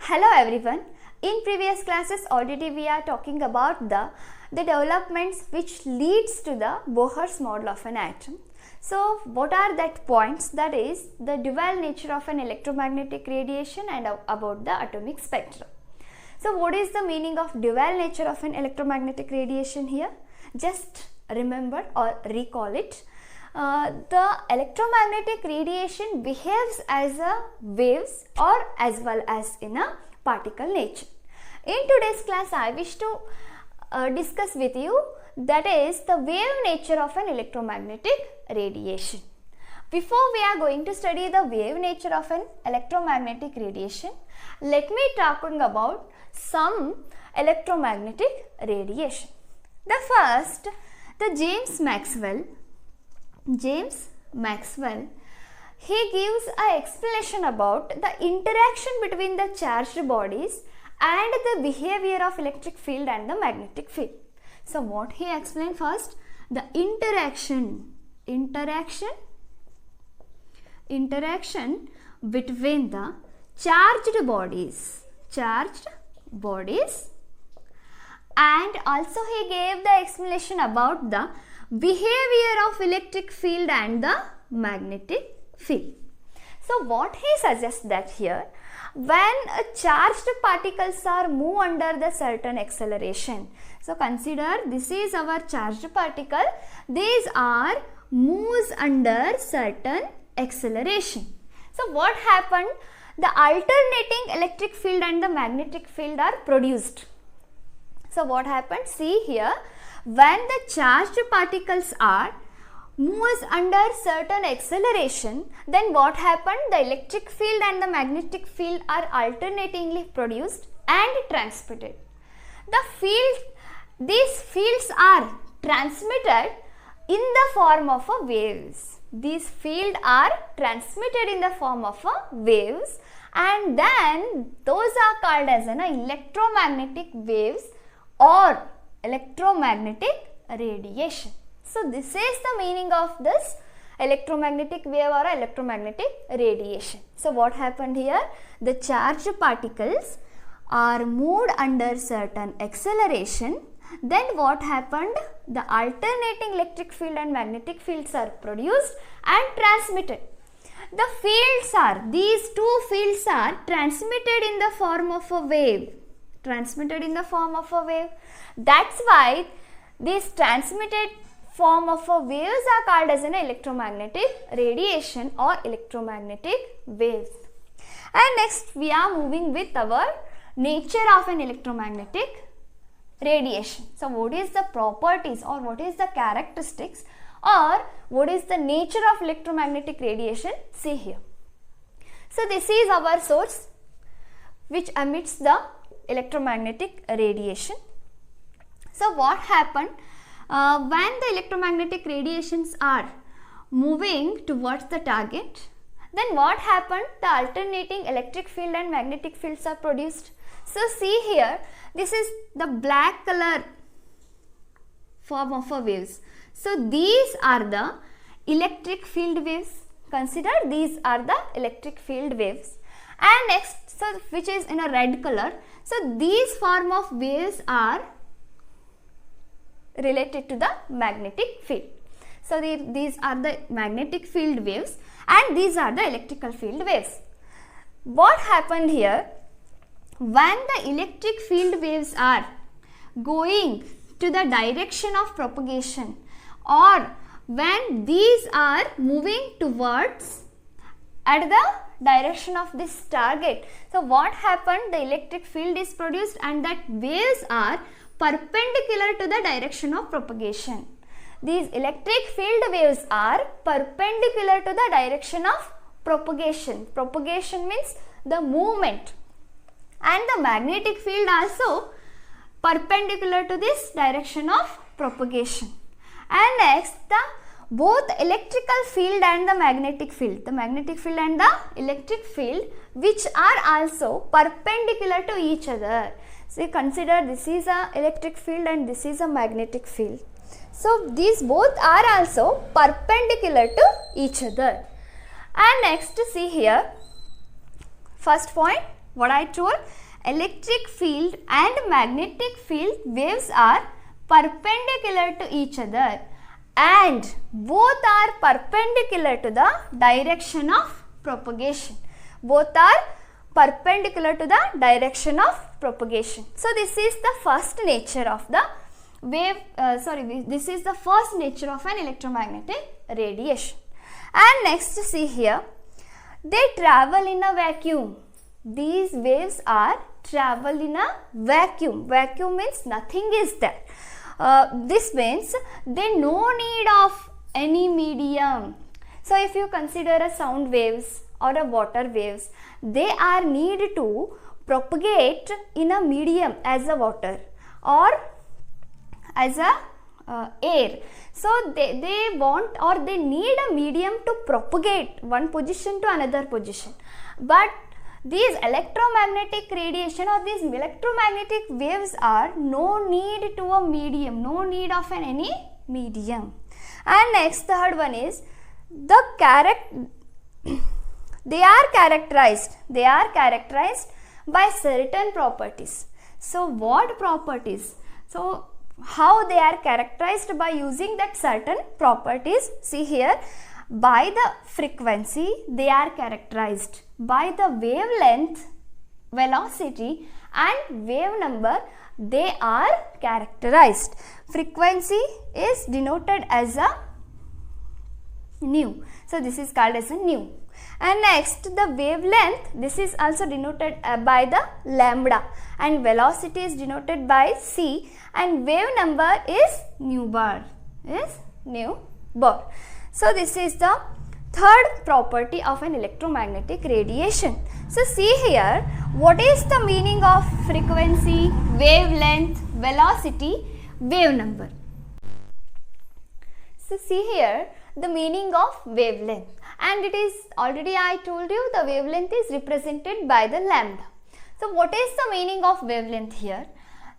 Hello everyone. In previous classes already we are talking about the developments which leads to the Bohr's model of an atom. So what are that points? That is the dual nature of an electromagnetic radiation and about the atomic spectrum. So what is the meaning of dual nature of an electromagnetic radiation here? Just remember or recall it. The electromagnetic radiation behaves as a waves or as well as in a particle nature. In today's class I wish to discuss with you that is the wave nature of an electromagnetic radiation. Before we are going to study the wave nature of an electromagnetic radiation, let me talking about some electromagnetic radiation. The first, the James Maxwell, he gives an explanation about the interaction between the charged bodies and the behavior of electric field and the magnetic field. So what he explained first, the interaction between the charged bodies, and also he gave the explanation about the behavior of electric field and the magnetic field. So what he suggests that here, when charged particles are move under the certain acceleration, so consider this is our charged particle, these are moves under certain acceleration. So what happened, the alternating electric field and the magnetic field are produced. So what happened, see here, when the charged particles are moves under certain acceleration, then what happened, the electric field and the magnetic field are alternatingly produced and transmitted. These fields are transmitted in the form of a waves. These fields are transmitted in the form of a waves, and then those are called as an electromagnetic waves or electromagnetic radiation. So this is the meaning of this electromagnetic wave or electromagnetic radiation. So what happened here, the charged particles are moved under certain acceleration, then what happened, the alternating electric field and magnetic fields are produced and transmitted. The fields are, these two fields are transmitted in the form of a wave. That's why this transmitted form of a waves are called as an electromagnetic radiation or electromagnetic waves. And next we are moving with our nature of an electromagnetic radiation. So what is the properties or what is the characteristics or what is the nature of electromagnetic radiation? See here. So this is our source which emits the electromagnetic radiation. So what happened, when the electromagnetic radiations are moving towards the target, then what happened, the alternating electric field and magnetic fields are produced. So see here, this is the black color form of a waves. So these are the electric field waves. Consider these are the electric field waves. And next, so which is in a red color. So these form of waves are related to the magnetic field. So these are the magnetic field waves and these are the electrical field waves. What happened here, when the electric field waves are going to the direction of propagation or when these are moving towards at the direction of this target, so what happened, the electric field is produced and that waves are perpendicular to the direction of propagation. These electric field waves are perpendicular to the direction of propagation. Propagation means the movement, and the magnetic field also perpendicular to this direction of propagation. And next, both electrical field and the magnetic field and the electric field which are also perpendicular to each other. So consider this is a electric field and this is a magnetic field. So these both are also perpendicular to each other. And next see here, first point, What I told? Electric field and magnetic field waves are perpendicular to each other and both are perpendicular to the direction of propagation. Both are perpendicular to the direction of propagation. So this is the first nature of the wave, this is the first nature of an electromagnetic radiation. And next, see here, they travel in a vacuum. These waves are travel in a vacuum. Vacuum means nothing is there. This means they no need of any medium. So if you consider a sound waves or a water waves, they are need to propagate in a medium as a water or as a air. So they want or they need a medium to propagate one position to another position. But these electromagnetic radiation or these electromagnetic waves are no need to a medium, no need of any medium. And next, third one is they are characterized by certain properties. So what properties? So how they are characterized? By using that certain properties. See here, by the frequency they are characterized, by the wavelength, velocity and wave number they are characterized. Frequency is denoted as a nu, so this is called as a nu. And next, the wavelength, this is also denoted by the lambda, and velocity is denoted by c, and wave number is nu bar, So this is the third property of an electromagnetic radiation. So see here, what is the meaning of frequency, wavelength, velocity, wave number? So see here the meaning of wavelength, and it is already I told you the wavelength is represented by the lambda. So what is the meaning of wavelength here?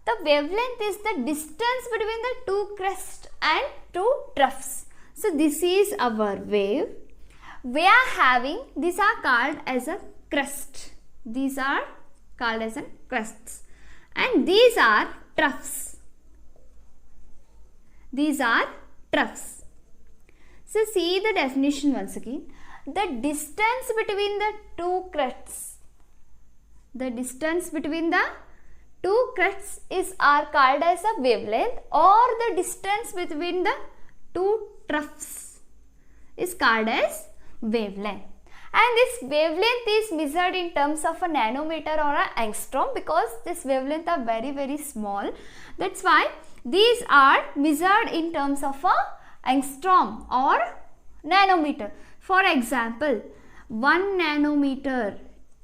The wavelength is the distance between the two crests and two troughs. So this is our wave. We are having, these are called as a crest. These are called as a crests. And these are troughs. These are troughs. So see the definition once again. The distance between the two crests. The distance between the two crests are called as a wavelength, or the distance between the two troughs is called as wavelength. And this wavelength is measured in terms of a nanometer or an angstrom, because this wavelength are very small. That's why these are measured in terms of a angstrom or nanometer. For example, 1 nanometer,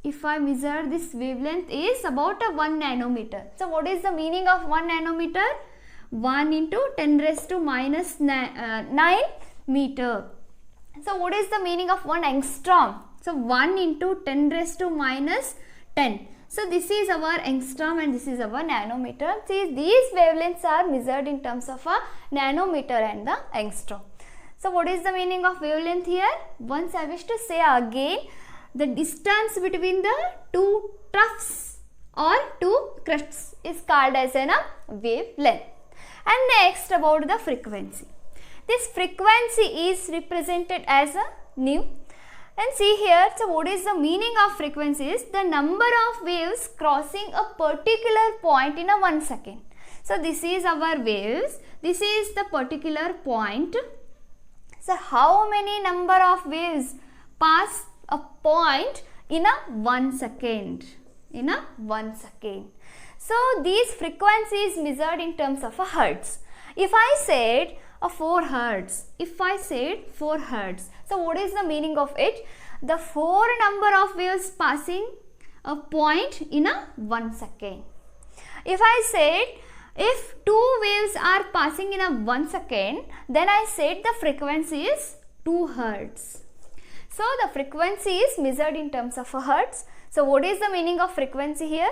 if I measure this wavelength is about a 1 nanometer. So what is the meaning of 1 nanometer? 1 into 10 raised to minus 9 meter. So what is the meaning of 1 angstrom? So 1 into 10 raised to minus 10. So this is our angstrom and this is our nanometer. See, these wavelengths are measured in terms of a nanometer and the angstrom. So what is the meaning of wavelength here? Once I wish to say again, the distance between the two troughs or two crests is called as a wavelength. And next, about the frequency. This frequency is represented as a nu. And see here, so what is the meaning of frequency is the number of waves crossing a particular point in a 1 second. So this is our waves, this is the particular point. So how many number of waves pass a point in a 1 second? In a 1 second. So these frequencies measured in terms of a hertz. If I said a 4 hertz, so what is the meaning of it? The 4 number of waves passing a point in a 1 second. If I said if 2 waves are passing in a 1 second, then I said the frequency is 2 hertz. So the frequency is measured in terms of a hertz. So what is the meaning of frequency here?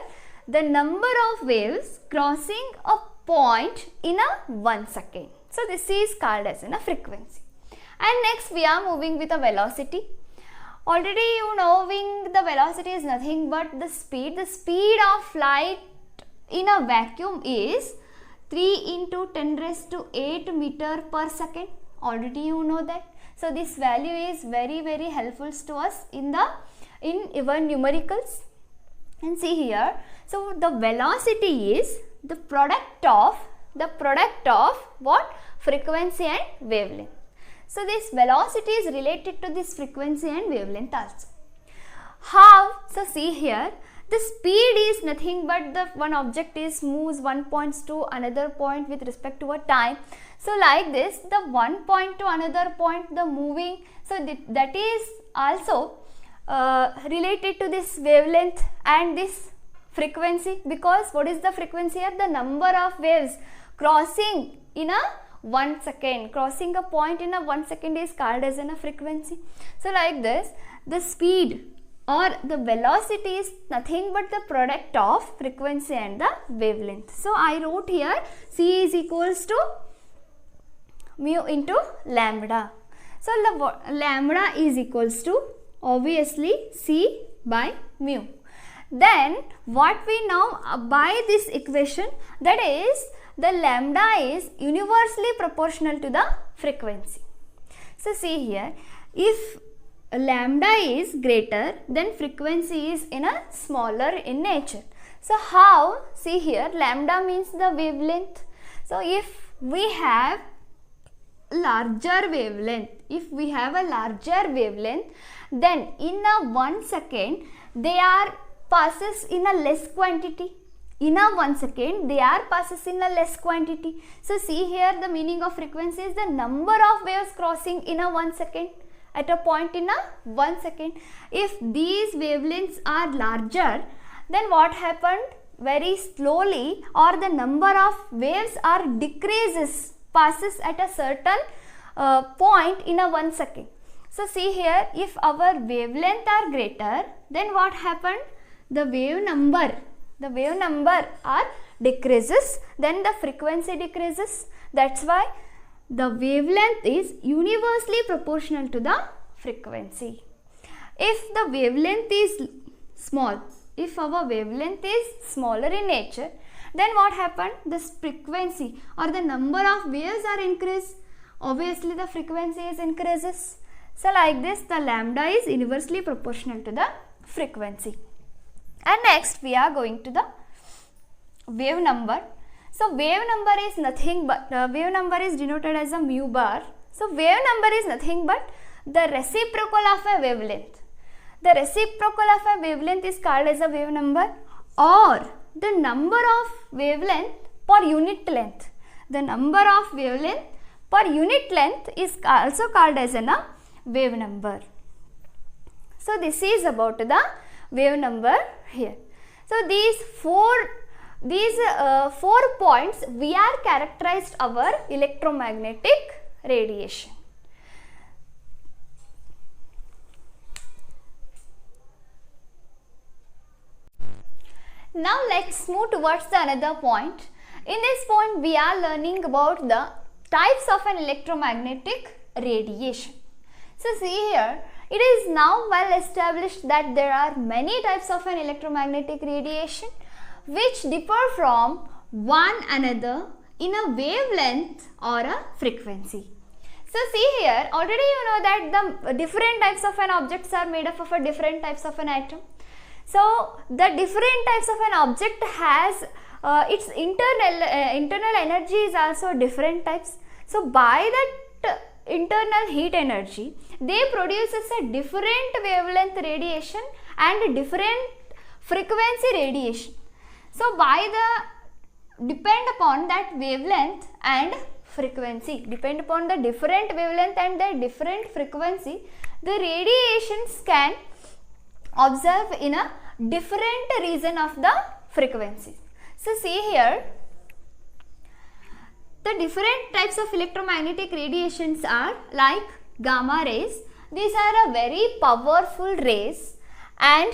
The number of waves crossing a point in a 1 second. So this is called as a frequency. And next we are moving with a velocity. Already you knowing the velocity is nothing but the speed. The speed of light in a vacuum is 3 into 10 raised to 8 meter per second. Already you know that. So this value is very helpful to us in our numericals. And see here, so the velocity is the product of what? Frequency and wavelength. So this velocity is related to this frequency and wavelength also. How? So see here, the speed is nothing but the one object is moves one point to another point with respect to a time. So like this, the one point to another point, the moving, so that is also related to this wavelength and this frequency, because what is the frequency here? The number of waves crossing in a 1 second, crossing a point in a 1 second is called as a frequency. So like this, the speed or the velocity is nothing but the product of frequency and the wavelength. So I wrote here C is equals to mu into lambda. So lambda is equals to obviously C by mu. Then what we know by this equation, that is the lambda is universally proportional to the frequency. So see here, if lambda is greater, then frequency is smaller in nature. So how? See here, lambda means the wavelength. So if we have larger wavelength, then in a 1 second they are passes in a less quantity. In a 1 second they are passes in a less quantity. So see here, the meaning of frequency is the number of waves crossing in a 1 second at a point in a 1 second. If these wavelengths are larger, then what happened? Very slowly, or the number of waves are decreases, passes at a certain point in a 1 second. So see here, if our wavelength are greater, then what happened? The wave number are decreases, then the frequency decreases. That's why the wavelength is universally proportional to the frequency. If the wavelength is small, if our wavelength is smaller in nature, then what happened? The frequency or the number of waves are increased. Obviously the frequency is increases. So like this, the lambda is inversely proportional to the frequency. And next we are going to the wave number. So wave number is nothing but, wave number is denoted as a mu bar. So wave number is nothing but the reciprocal of a wavelength. The reciprocal of a wavelength is called as a wave number, or the number of wavelength per unit length. The number of wavelength per unit length is also called as a wave number. So this is about the wave number here. So these four points we are characterized our electromagnetic radiation. Now let's move towards the another point. In this point we are learning about the types of an electromagnetic radiation. So see here, it is now well established that there are many types of an electromagnetic radiation which differ from one another in a wavelength or a frequency. So see here, already you know that the different types of an objects are made up of a different types of an atom. So the different types of an object has its internal energy is also different types. So by that internal heat energy, they produces a different wavelength radiation and different frequency radiation. So by the depend upon that wavelength and frequency, depend upon the different wavelength and the different frequency, the radiations can observe in a different region of the frequency. So see here, the different types of electromagnetic radiations are like gamma rays. These are a very powerful rays, and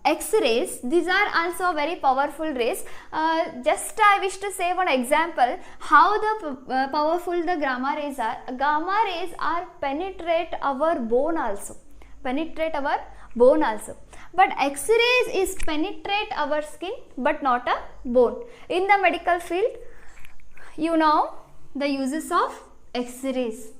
X-rays. These are also very powerful rays. Just I wish to say one example how the powerful the gamma rays are. Gamma rays are penetrate our bone also. Penetrate our bone also. But X-rays is penetrate our skin but not a bone. In the medical field, you know the uses of X-rays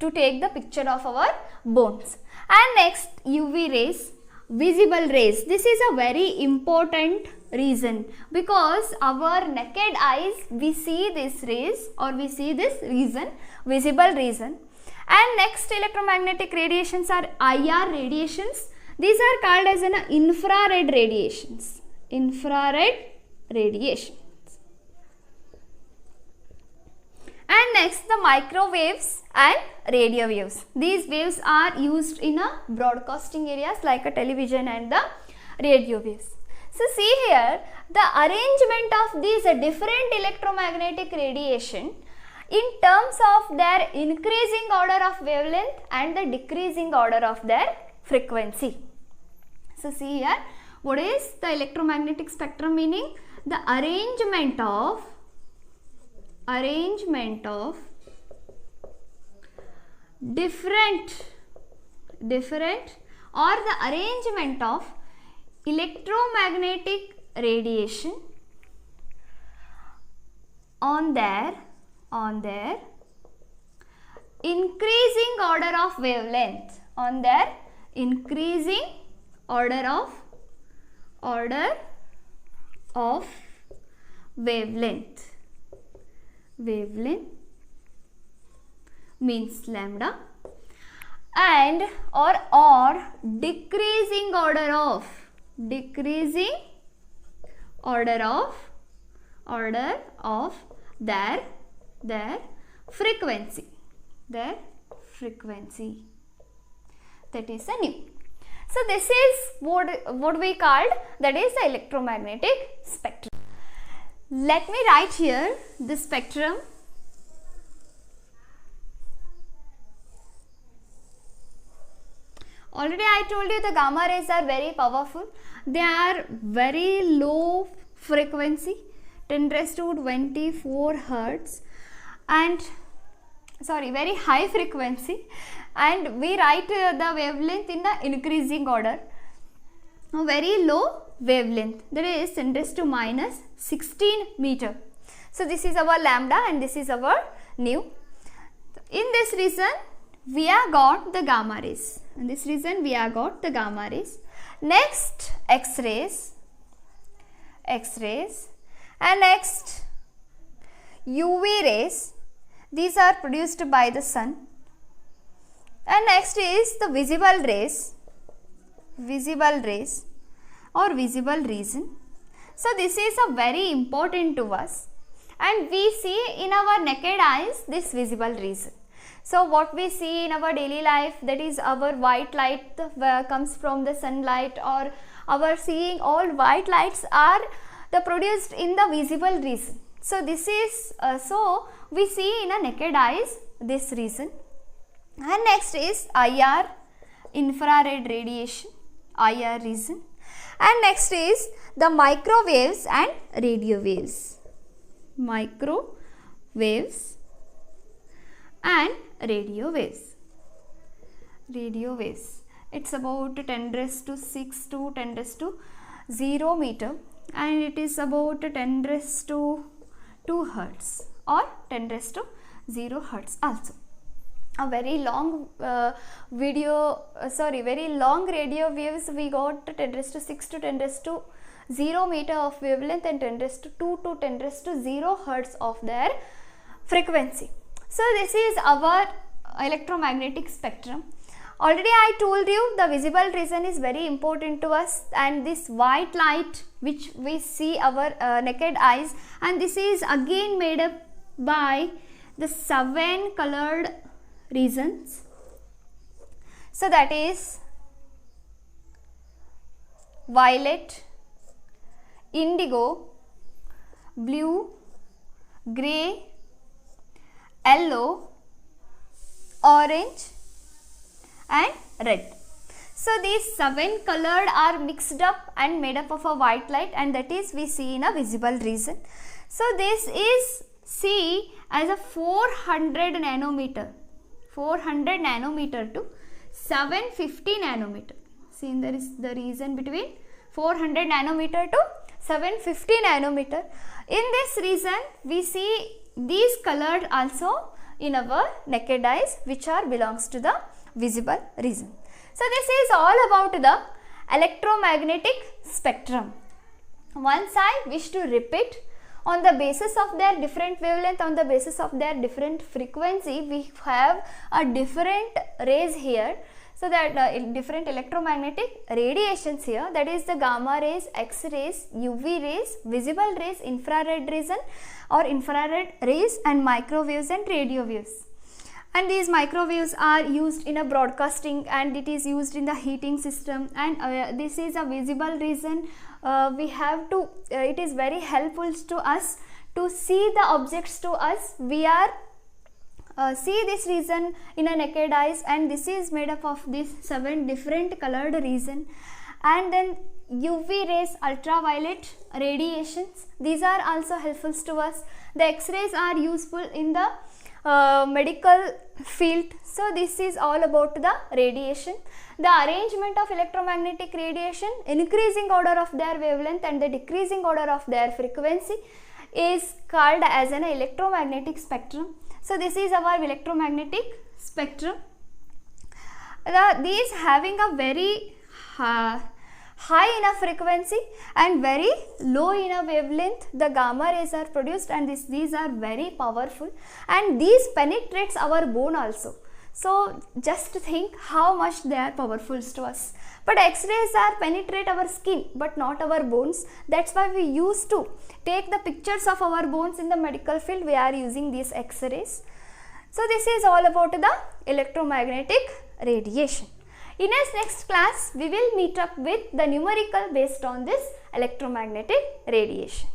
to take the picture of our bones. And next, UV rays, visible rays. This is a very important reason, because our naked eyes we see this rays or we see this reason, visible reason. And next, electromagnetic radiations are IR radiations. These are called as an infrared radiations. Infrared radiation. And next, the microwaves and radio waves. These waves are used in a broadcasting areas like a television and the radio waves. So see here, the arrangement of these different electromagnetic radiation in terms of their increasing order of wavelength and the decreasing order of their frequency. So see here, what is the electromagnetic spectrum meaning? The arrangement of different or the arrangement of electromagnetic radiation on their increasing order of wavelength, on their increasing order of wavelength means lambda, and or decreasing order of their frequency, that is a nu. So this is what we called, that is the electromagnetic spectrum. Let me write here the spectrum. Already I told you the gamma rays are very powerful. They are very low frequency, 10 raised to 24 hertz, and very high frequency, and we write the wavelength in the increasing order. A very low wavelength, that is 10 raised to minus 16 meter. So this is our lambda and this is our nu. In this reason we have got the gamma rays. In this reason we have got the gamma rays. Next, X-rays, and next UV rays. These are produced by the sun. And next is the visible rays or visible region. So this is a very important to us, and we see in our naked eyes this visible region. So what we see in our daily life, that is our white light comes from the sunlight, or our seeing all white lights are produced in the visible region. So this is so we see in a naked eyes this region. And next is IR, infrared radiation, IR region. And next is the microwaves and radio waves. Microwaves and radio waves. It's about 10 raised to 6 to 10 raised to 0 meter, and it is about 10 raised to 2 hertz or 10 raised to 0 hertz also. A very long very long radio waves we got 10 raised to 6 to 10 raised to 0 meter of wavelength, and 10 raised to 2 to 10 raised to 0 hertz of their frequency. So this is our electromagnetic spectrum. Already I told you the visible region is very important to us, and this white light which we see our naked eyes, and this is again made up by the 7 colored regions. So that is violet, indigo, blue, grey, yellow, orange and red. So these 7 colored are mixed up and made up of a white light, and that is we see in a visible region. So this is see as a 400 nanometer to 750 nanometer. See, there is the region between 400 nanometer to 750 nanometer. In this region, we see these colored also in our naked eyes, which are belongs to the visible region. So this is all about the electromagnetic spectrum. Once I wish to repeat, on the basis of their different wavelength, on the basis of their different frequency, we have a different rays here. So that different electromagnetic radiations here, that is the gamma rays, X-rays, UV rays, visible rays, infrared region or infrared rays, and microwaves and radio waves. And these microwaves are used in a broadcasting, and it is used in the heating system, and this is a visible region. We have to, it is very helpful to us to see the objects to us. We are see this region in a naked eyes, and this is made up of these 7 different colored region. And then UV rays, ultraviolet radiations, these are also helpful to us. The X-rays are useful in the medical field. So this is all about the radiation. The arrangement of electromagnetic radiation, increasing order of their wavelength and the decreasing order of their frequency, is called as an electromagnetic spectrum. So this is our electromagnetic spectrum. These having a very high enough frequency and very low in a wavelength, the gamma rays are produced, and these are very powerful, and these penetrates our bone also. So just think how much they are powerful to us. But X-rays are penetrate our skin but not our bones. That's why we used to take the pictures of our bones in the medical field. We are using these X-rays. So this is all about the electromagnetic radiation. In our next class, we will meet up with the numerical based on this electromagnetic radiation.